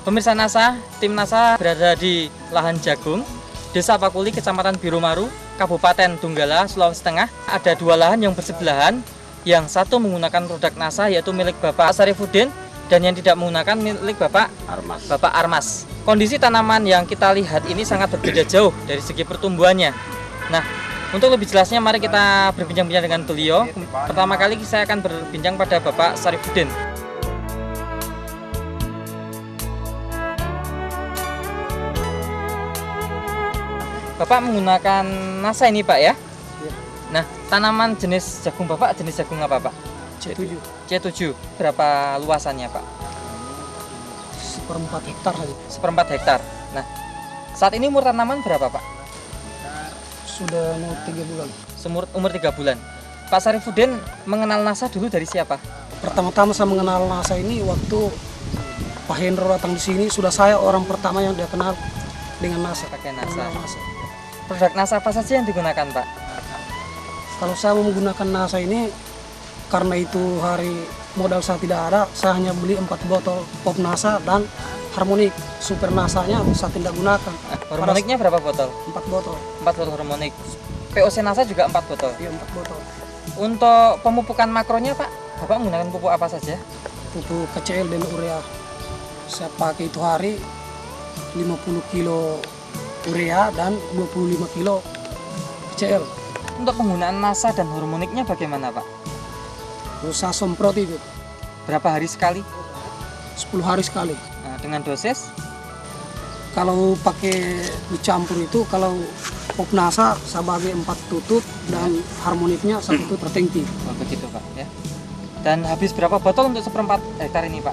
Pemirsa NASA, tim NASA berada di lahan jagung, Desa Pakuli, Kecamatan Biromaru, Kabupaten Donggala, Sulawesi Tengah. Ada dua lahan yang bersebelahan, yang satu menggunakan produk NASA yaitu milik Bapak Sarifuddin, dan yang tidak menggunakan milik Bapak Armas. Kondisi tanaman yang kita lihat ini sangat berbeda jauh dari segi pertumbuhannya. Nah, untuk lebih jelasnya mari kita berbincang-bincang dengan beliau. Pertama kali saya akan berbincang pada Bapak Sarifuddin. Bapak menggunakan NASA ini, Pak, ya? Ya. Nah, tanaman jenis jagung Bapak jenis jagung apa, Pak? C7. C7. Berapa luasannya, Pak? 1/4 hektar saja. 1/4 hektar. Nah, saat ini umur tanaman berapa, Pak? Sudah mau 3 bulan. Umur 3 bulan. Pak Sarifuddin mengenal NASA dulu dari siapa? Pertama-tama saya mengenal NASA ini waktu Pak Hendro datang di sini. Sudah saya orang pertama yang dia kenal dengan NASA. Pakai NASA. Mengenal NASA. Produk NASA apa saja yang digunakan, Pak? Kalau saya mau menggunakan NASA ini, karena itu hari modal saya tidak ada, saya hanya beli 4 botol pop NASA dan harmonik. Super NASA-nya saya tidak gunakan. Harmoniknya berapa botol? 4 botol. 4 botol harmonik. POC NASA juga 4 botol. Iya, 4 botol. Untuk pemupukan makronya, Pak, Bapak menggunakan pupuk apa saja? Pupuk KCL dan urea. Saya pakai itu hari 50 kilo urea dan 25 kilo KCL. Untuk penggunaan NASA dan harmoniknya bagaimana, Pak? Terus saya semprot itu Berapa hari sekali? 10 hari sekali. Nah, dengan dosis? Kalau pakai dicampur itu, kalau pop NASA saya bagi 4 tutup dan harmoniknya 1 tutup per tangki. Oh, begitu, Pak, ya. Dan habis berapa botol untuk 1/4 hektar ini, Pak?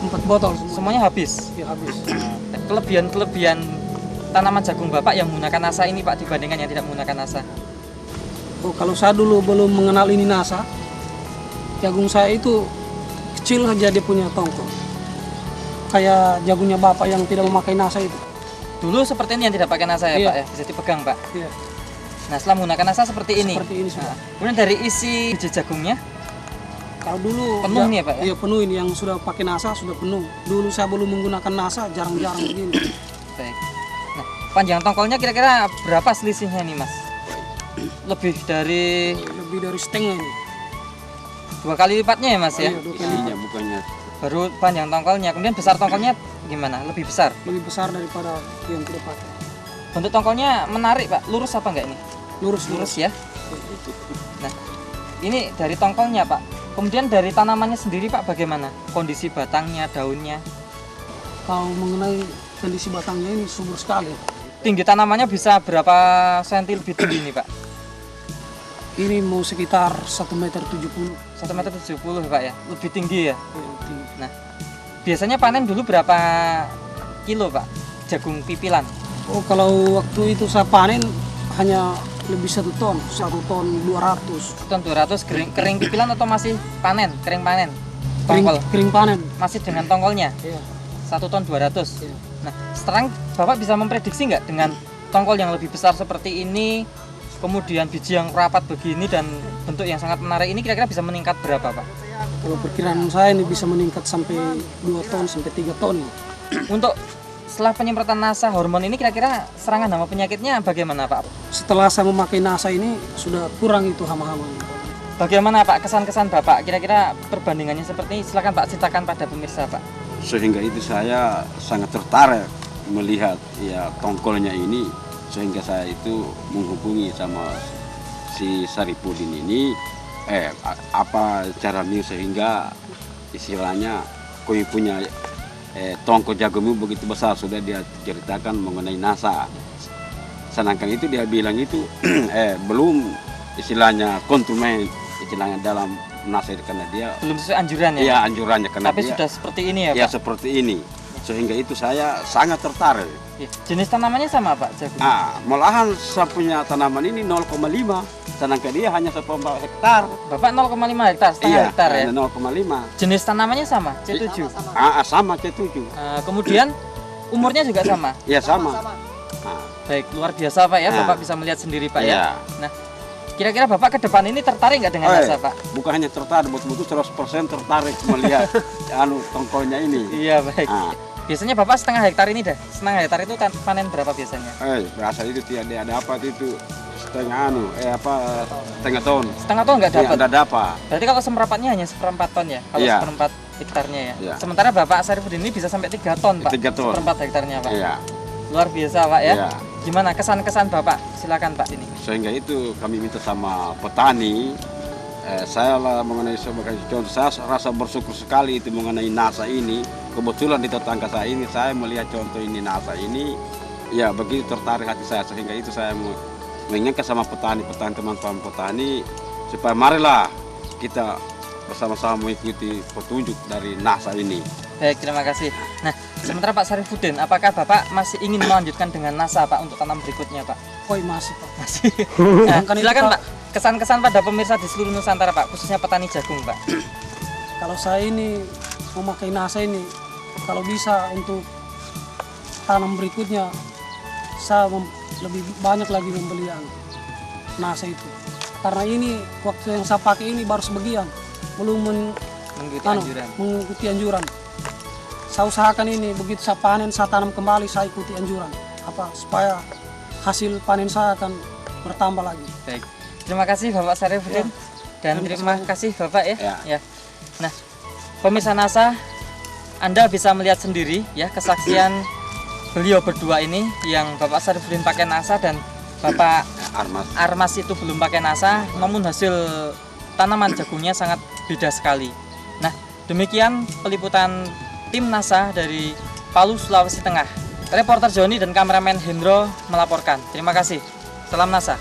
4 botol Semuanya habis. ya habis. Kelebihan tanaman jagung Bapak yang menggunakan NASA ini, Pak, dibandingkan yang tidak menggunakan NASA? Oh, kalau saya dulu belum mengenal ini NASA, jagung saya itu kecil saja dia punya tongkol. Kayak jagungnya Bapak yang tidak memakai NASA itu. Dulu seperti ini yang tidak pakai NASA ya, Iya. Pak, ya? Bisa dipegang, Pak. Iya. Nah, setelah menggunakan NASA seperti ini. Seperti ini sudah. Nah, kemudian dari isi biji jagungnya Kalau dulu penuh nih ya, Pak, ya? Iya, penuh ini yang sudah pakai NASA sudah penuh. Dulu saya belum menggunakan NASA, jarang-jarang begini. Baik. Nah, panjang tongkolnya kira-kira berapa selisihnya nih, Mas? Lebih dari Lebih dari setengah ini. 2 kali lipatnya ya, Mas, ya? Iya, 2 kali Isinya bukannya Baru panjang tongkolnya. Kemudian besar tongkolnya gimana? Lebih besar. lebih besar daripada yang tidak pakai. Bentuk tongkolnya menarik, Pak. Lurus apa enggak ini? Lurus. Lurus ya. Nah, ini dari tongkolnya, Pak. Kemudian dari tanamannya sendiri, Pak, bagaimana? Kondisi batangnya, daunnya? Kalau mengenai kondisi batangnya ini subur sekali. Tinggi tanamannya bisa berapa senti lebih tinggi ini, Pak? Ini mau sekitar 1,70 m. 1,70 m, Pak, ya? Lebih tinggi ya? Tinggi. Nah, biasanya panen dulu berapa kilo, Pak? Jagung pipilan? Oh, kalau waktu itu saya panen hanya lebih 1 ton, 1 ton 200. Ton 200 kering pipilan atau masih panen, kering panen? Kering, Tongkol, kering panen. masih dengan tongkolnya? Iya. 1 ton 200. Iya. Nah, sekarang Bapak bisa memprediksi nggak dengan tongkol yang lebih besar seperti ini, kemudian biji yang rapat begini dan bentuk yang sangat menarik ini kira-kira bisa meningkat berapa, Pak? Kalau perkiraan saya ini bisa meningkat sampai 2 ton sampai 3 ton. Untuk setelah penyemprotan NASA hormon ini kira-kira serangan hama penyakitnya bagaimana, Pak? Setelah saya memakai NASA ini sudah kurang itu hama-hama. Bagaimana, Pak, kesan-kesan Bapak? Kira-kira perbandingannya seperti ini? Silakan, Pak, ceritakan pada pemirsa, Pak. sehingga itu saya sangat tertarik melihat ya tongkolnya ini, sehingga saya itu menghubungi sama si Sarifuddin ini apa caranya sehingga istilahnya kau punya tongkol jagungmu begitu besar, sudah dia ceritakan mengenai NASA. Sedangkan itu dia bilang itu belum istilahnya konsumen istilahnya dalam NASA karena dia Belum sesuai anjuran ya? iya anjurannya karena Tapi dia sudah seperti ini ya, ya Pak? seperti ini, sehingga itu saya sangat tertarik. Iya. Jenis tanamannya sama, Pak, jagung? Nah, malahan saya punya tanaman ini 0,5, sedangkan dia hanya 1,4 hektar. Bapak 0,5 hektar, setengah hektar ya? hanya 0,5. Jenis tanamannya sama, C7? Sama C7. Kemudian umurnya juga sama? Ya sama. Baik, luar biasa, Pak, ya? Nah. Bapak bisa melihat sendiri, Pak, Iya. ya? Nah, Kira-kira Bapak ke depan ini tertarik nggak dengan NASA, Pak? Bukan hanya tertarik, betul-betul 100% tertarik melihat tongkolnya ini. Iya, baik. Nah, Biasanya Bapak setengah hektar ini dah. Setengah hektar itu panen berapa biasanya? berasa itu tidak dapat itu setengah ton. Setengah ton nggak dapat. Tidak dapat. Berarti kalau semerapatnya hanya seperempat ton ya? Kalau Iya. seperempat hektarnya ya? Iya. Sementara Bapak Sarifudin ini bisa sampai 3 ton, Pak. 3 ton. Seperempat hektarnya, Pak. Iya. Luar biasa, Pak ya. Iya. Gimana kesan-kesan Bapak? Silakan Pak sini. Sehingga itu kami minta sama petani, saya lah mengenai sebagai contoh, saya rasa bersyukur sekali itu mengenai NASA ini. Kebetulan di tetangga saya ini, saya melihat contoh ini NASA ini, ya begitu tertarik hati saya, sehingga itu saya mengingatkan sama petani-petani, teman-teman petani, supaya marilah kita bersama-sama mengikuti petunjuk dari NASA ini. Baik, terima kasih. Nah, sementara Pak Sarifudin, apakah Bapak masih ingin melanjutkan dengan NASA, Pak, untuk tanam berikutnya, Pak? Koi masih Pak. Masih. Nah, Kan itu, silakan, Pak. Pak. Kesan-kesan pada pemirsa di seluruh Nusantara, Pak, khususnya petani jagung, Pak. Kalau saya ini memakai NASA ini, kalau bisa untuk tanam berikutnya, saya lebih banyak lagi membeli yang NASA itu. Karena ini waktu yang saya pakai ini baru sebagian, belum mengikuti anjuran. Saya usahakan ini begitu saya panen, saya tanam kembali, saya ikuti anjuran. Supaya hasil panen saya akan bertambah lagi. Baik. Terima kasih Bapak Sarifudin dan terima kasih Bapak ya. Ya. Nah, pemirsa NASA, Anda bisa melihat sendiri ya kesaksian beliau berdua ini yang Bapak Sarifudin pakai NASA dan Bapak Armas itu belum pakai NASA, namun hasil tanaman jagungnya sangat beda sekali. Nah, demikian peliputan tim NASA dari Palu, Sulawesi Tengah. Reporter Joni dan kameramen Hendro melaporkan. Terima kasih. Salam NASA.